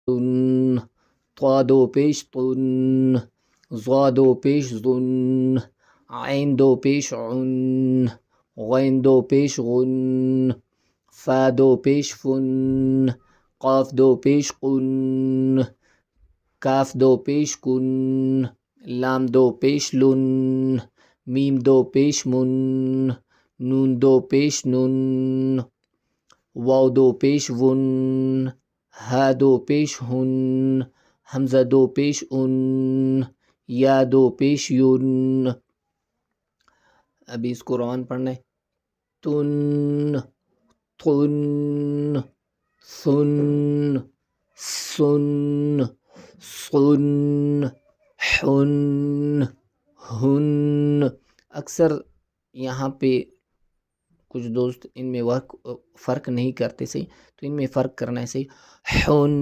تن، طا دو پیش طن، ظا دو پیش ظن، عین دو پیش عن، غین دو پیش غن، فا دو پیش فن، قاف دو پیش قن، کاف دو پیش کن، لام دو پیش لن، میم دو پیش من، نون دو پیش نن، واو دو پیش ون، ہا دو پیش ہن، حمزہ دو پیش ان، یا دو پیش یون. ابھی اس کو روان پڑھنا ہے. تن، تن، ثن، سن، صن، حن، ہن. اکثر یہاں پہ کچھ دوست ان میں فرق نہیں کرتے صحیح، تو ان میں فرق کرنا ہے صحیح. حن